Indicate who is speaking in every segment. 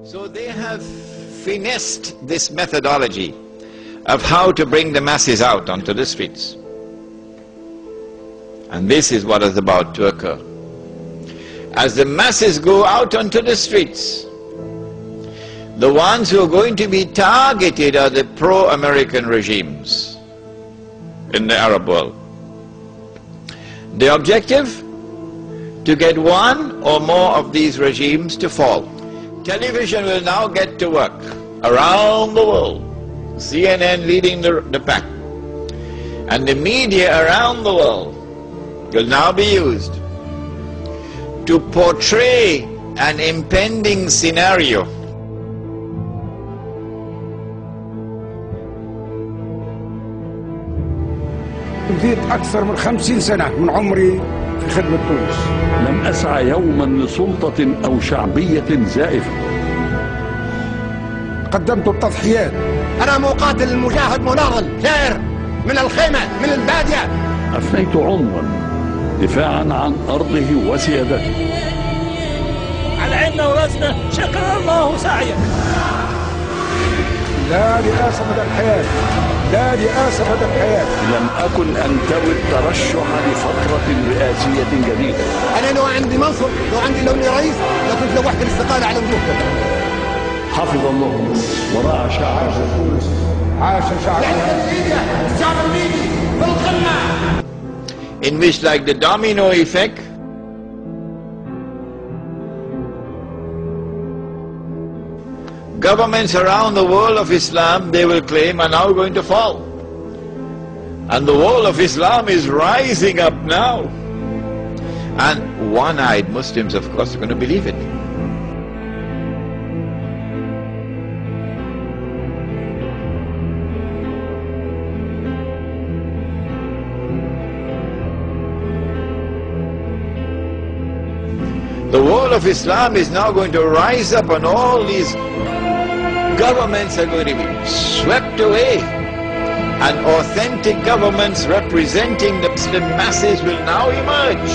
Speaker 1: So they have finessed this methodology of how to bring the masses out onto the streets. And this is what is about to occur. As the masses go out onto the streets, the ones who are going to be targeted are the pro-American regimes in the Arab world. The objective? To get one or more of these regimes to fall. Television will now get to work around the world, CNN leading the pack, and the media around the world will now be used to portray an impending scenario.
Speaker 2: بديت أكثر من 50 سنة من عمري في خدمة تونس.
Speaker 3: لم أسعى يوما لسلطة أو شعبية زائفة.
Speaker 2: قدمت التضحيات.
Speaker 4: أنا مقاتل مجاهد مناضل ثائر من الخيمة من البادية.
Speaker 3: أفنيت عمرا دفاعا عن أرضه وسيادته.
Speaker 5: على عيننا وراسنا، شكر الله سعيك.
Speaker 2: لا رئاسة مدى الحياة، لا رئاسة مدى الحياة.
Speaker 3: لم أكن أنتوي الترشح لفترة رئاسية جديدة.
Speaker 4: أنا لو عندي منصب، لو عندي لوني رئيس، لكنت لوحدي الاستقالة على وجوهكم.
Speaker 3: حفظ الله ورعى شعب تونس.
Speaker 2: عاش شعب.
Speaker 4: الشعب الميدي في القمة.
Speaker 1: In which, like the domino effect, governments around the world of Islam, they will claim, are now going to fall. And the world of Islam is rising up now. And one-eyed Muslims, of course, are going to believe it. The world of Islam is now going to rise up, and all these governments are going to be swept away, and authentic governments representing the Muslim masses will now emerge.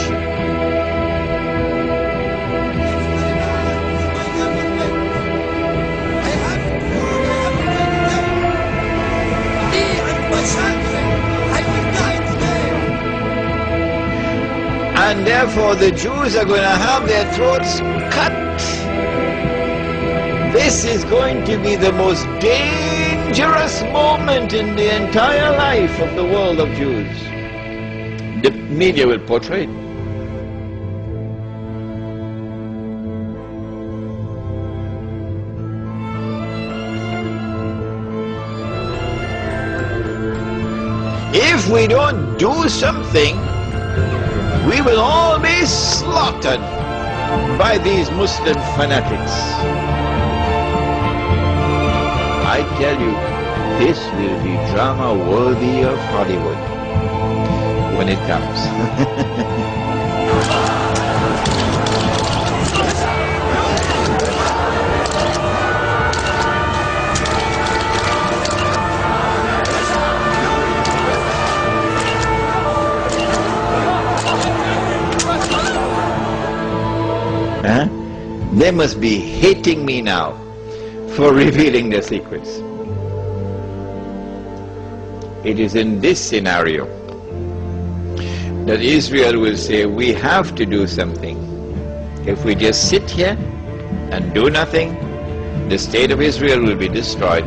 Speaker 1: And therefore the Jews are going to have their throats cut. This is going to be the most dangerous moment in the entire life of the world of Jews. The media will portray it. If we don't do something, we will all be slaughtered by these Muslim fanatics. I tell you, this will be drama worthy of Hollywood when it comes. Huh? They must be hating me now for revealing their secrets. It is in this scenario that Israel will say, we have to do something. If we just sit here and do nothing, the state of Israel will be destroyed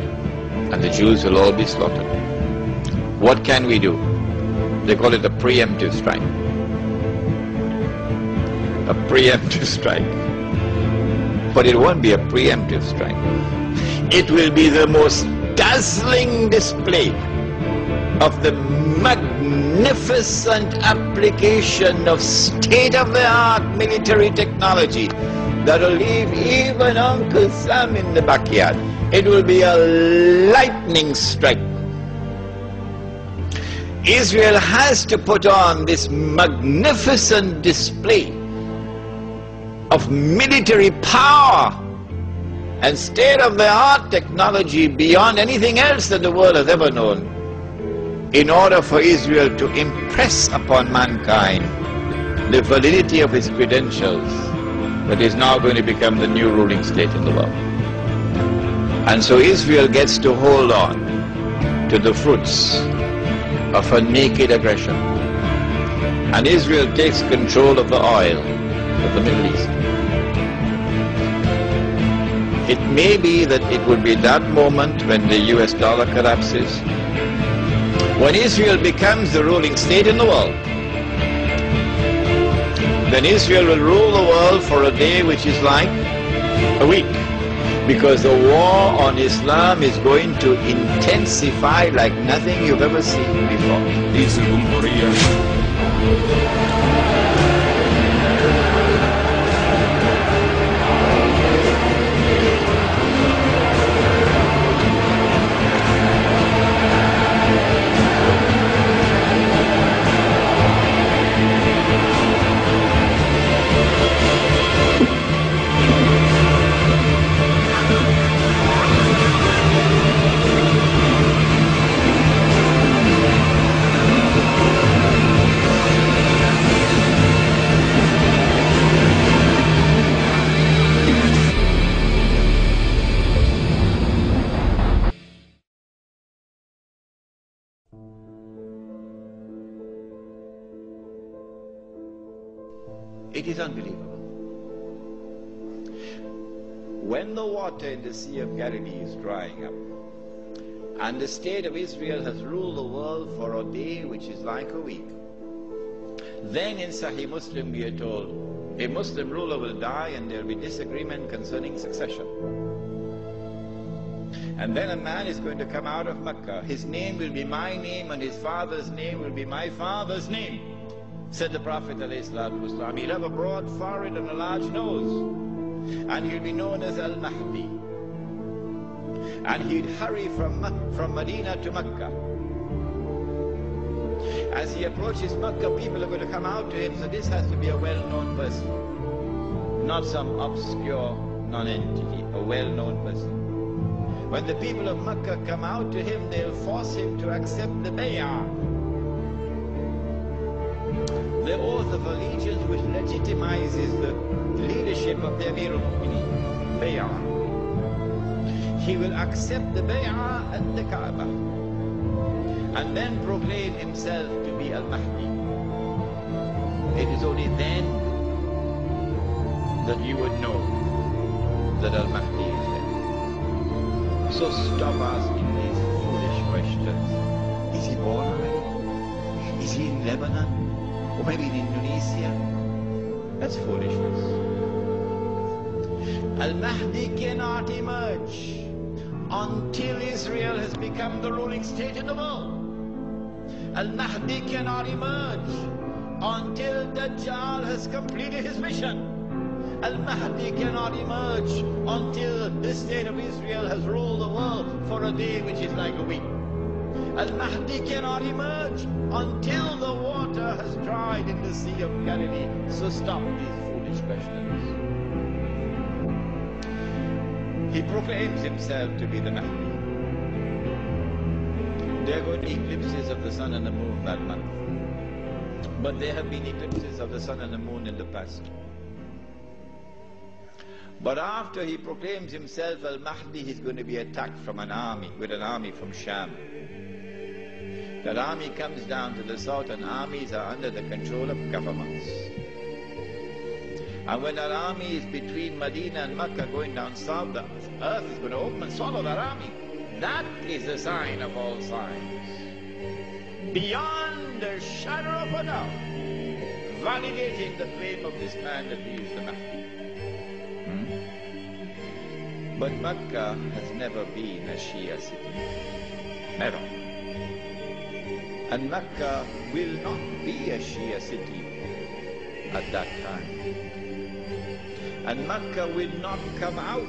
Speaker 1: and the Jews will all be slaughtered. What can we do? They call it a preemptive strike. A preemptive strike. But it won't be a preemptive strike. It will be the most dazzling display of the magnificent application of state-of-the-art military technology that will leave even Uncle Sam in the backyard. It will be a lightning strike. Israel has to put on this magnificent display of military power and state-of-the-art technology beyond anything else that the world has ever known. in order for Israel to impress upon mankind the validity of its credentials, that is now going to become the new ruling state in the world. And so Israel gets to hold on to the fruits of a naked aggression. And Israel takes control of the oil of the Middle East. It may be that it will be that moment when the US dollar collapses, when Israel becomes the ruling state in the world. Then Israel will rule the world for a day which is like a week, because the war on Islam is going to intensify like nothing you've ever seen before.
Speaker 2: رئيس الجمهورية
Speaker 1: It is unbelievable. When the water in the Sea of Galilee is drying up, and the state of Israel has ruled the world for a day which is like a week, then in Sahih Muslim we are told a Muslim ruler will die and there will be disagreement concerning succession. And then a man is going to come out of Mecca. His name will be my name and his father's name will be my father's name, said the Prophet ﷺ. He'll have a broad forehead and a large nose, and he'll be known as Al-Mahdi. And he'd hurry from Medina to Mecca. As he approaches Mecca, people are going to come out to him, so this has to be a well-known person, not some obscure non-entity, a well-known person. When the people of Mecca come out to him, they'll force him to accept the bay'ah, the oath of allegiance which legitimizes the leadership of the Amir al-Mu'mineen, bay'ah. He will accept the bay'ah at the Kaaba and then proclaim himself to be Al-Mahdi. It is only then that you would know that Al-Mahdi is there. So stop asking these foolish questions. Is he born already? Is he in Lebanon? Or maybe in Indonesia? That's foolishness. Al-Mahdi cannot emerge until Israel has become the ruling state in the world. Al-Mahdi cannot emerge until Dajjal has completed his mission. Al-Mahdi cannot emerge until the state of Israel has ruled the world for a day which is like a week. Al-Mahdi cannot emerge until the water has dried in the Sea of Galilee. So stop these foolish questions. He proclaims himself to be the Mahdi. There are going to be eclipses of the sun and the moon that month. But there have been eclipses of the sun and the moon in the past. But after he proclaims himself Al-Mahdi, he's going to be attacked from an army, with an army from Sham. That army comes down to the south, and armies are under the control of governments. And when that army is between Medina and Mecca going down south, the earth is going to open and swallow that army. That is the sign of all signs. Beyond a shadow of a doubt, validating the claim of this man that he is the Mahdi. But Mecca has never been a Shia city. Never. And Mecca will not be a Shia city at that time. And Mecca will not come out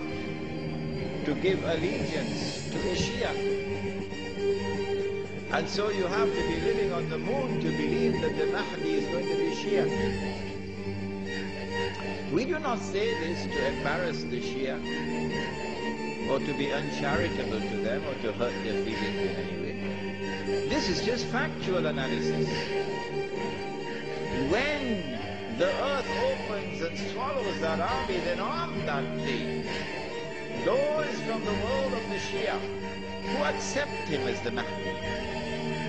Speaker 1: to give allegiance to the Shia. And so you have to be living on the moon to believe that the Mahdi is going to be Shia. We do not say this to embarrass the Shia, or to be uncharitable to them, or to hurt their feelings in any way. This is just factual analysis. When the earth opens and swallows that army, then on that day, those from the world of the Shia who accept him as the Mahdi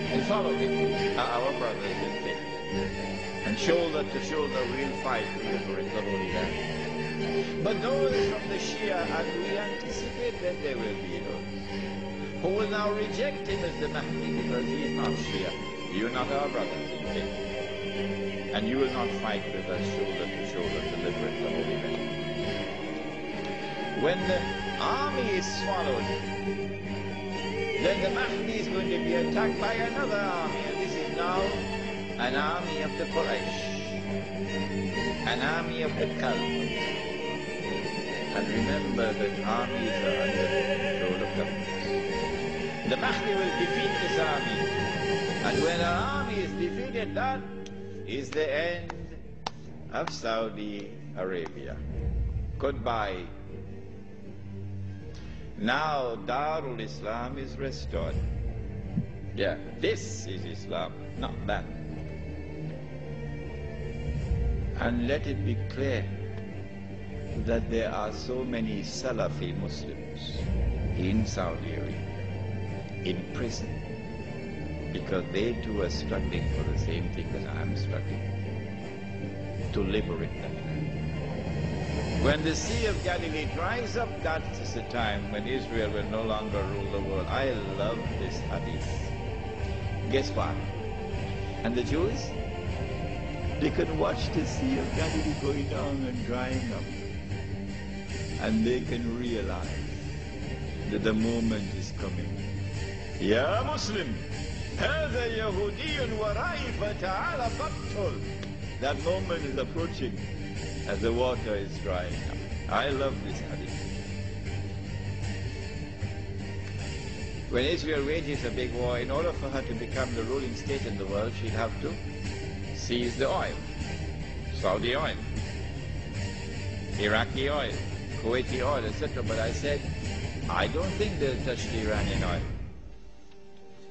Speaker 1: and follow him are our brothers in faith. And shoulder to shoulder we'll fight to liberate the Holy Land. But those from the Shia, and we anticipate that there will be those who will now reject him as the Mahdi because he is not Shia. You are not our brothers in faith. And you will not fight with us shoulder to shoulder to liberate the Holy Land. When the army is swallowed, then the Mahdi is going to be attacked by another army, and this is now an army of the Quraysh, an army of the Kalb. And remember that armies are under the control of governments. The Mahdi will defeat this army, and when an army is defeated, that is the end of Saudi Arabia. Goodbye. Now Darul Islam is restored. Yeah, this is Islam, not that. And let it be clear that there are so many Salafi Muslims in Saudi Arabia, in prison, because they too are struggling for the same thing that I'm struggling, to liberate them. When the Sea of Galilee dries up, that is the time when Israel will no longer rule the world. I love this hadith. Guess what? And the Jews, they can watch the Sea of Galilee going down and drying up. And they can realize that the moment is coming. Ya Muslim, هذا يهودي ورائي فتعال فاقتل. That moment is approaching as the water is drying up. I love this hadith. When Israel wages a big war, in order for her to become the ruling state in the world, she'll have to seize the oil. Saudi oil, Iraqi oil, Kuwaiti oil, etc. But I said, I don't think they'll touch the Iranian oil.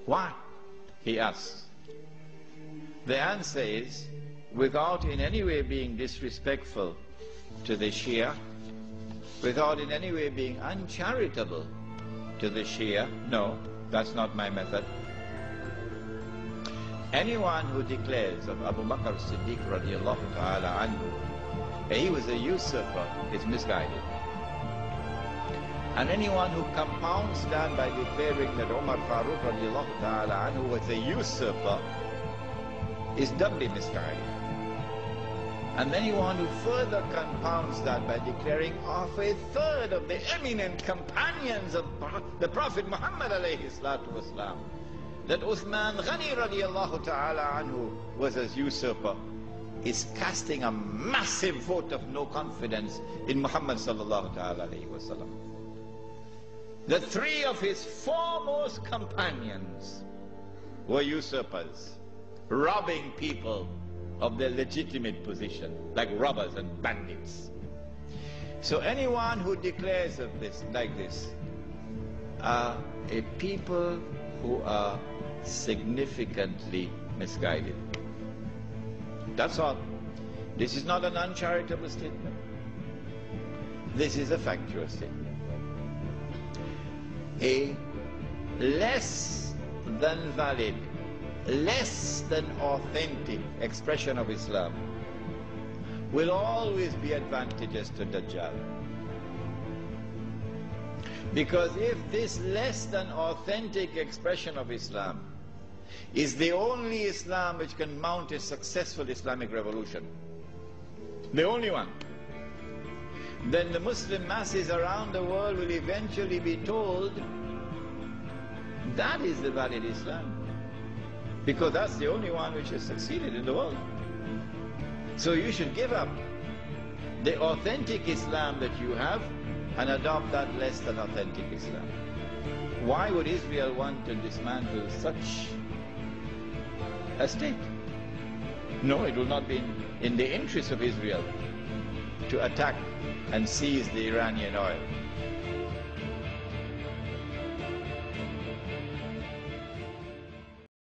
Speaker 1: Why? He asks. The answer is, without in any way being disrespectful to the Shia, without in any way being uncharitable to the Shia, no, that's not my method. Anyone who declares of Abu Bakr as-Siddiq radiallahu ta'ala anhu that he was a usurper is misguided. And anyone who compounds that by declaring that Umar Farooq radiallahu ta'ala anhu was a usurper is doubly misguided. And anyone who further compounds that by declaring of a third of the eminent companions of the Prophet Muhammad alayhi salatu wasalam, that Uthman Ghani radiallahu ta'ala anhu was a usurper, is casting a massive vote of no confidence in Muhammad sallallahu ta'ala alayhi wasallam. The three of his foremost companions were usurpers, robbing people of their legitimate position, like robbers and bandits. So anyone who declares of this, like this, are a people who are significantly misguided. That's all. This is not an uncharitable statement. This is a factual statement. A less than valid, less than authentic expression of Islam will always be advantageous to Dajjal. Because if this less than authentic expression of Islam is the only Islam which can mount a successful Islamic revolution, the only one, then the Muslim masses around the world will eventually be told that is the valid Islam, because that's the only one which has succeeded in the world. So you should give up the authentic Islam that you have and adopt that less than authentic Islam. Why would Israel want to dismantle such a state? No, it will not be in the interest of Israel to attack and seize the Iranian oil.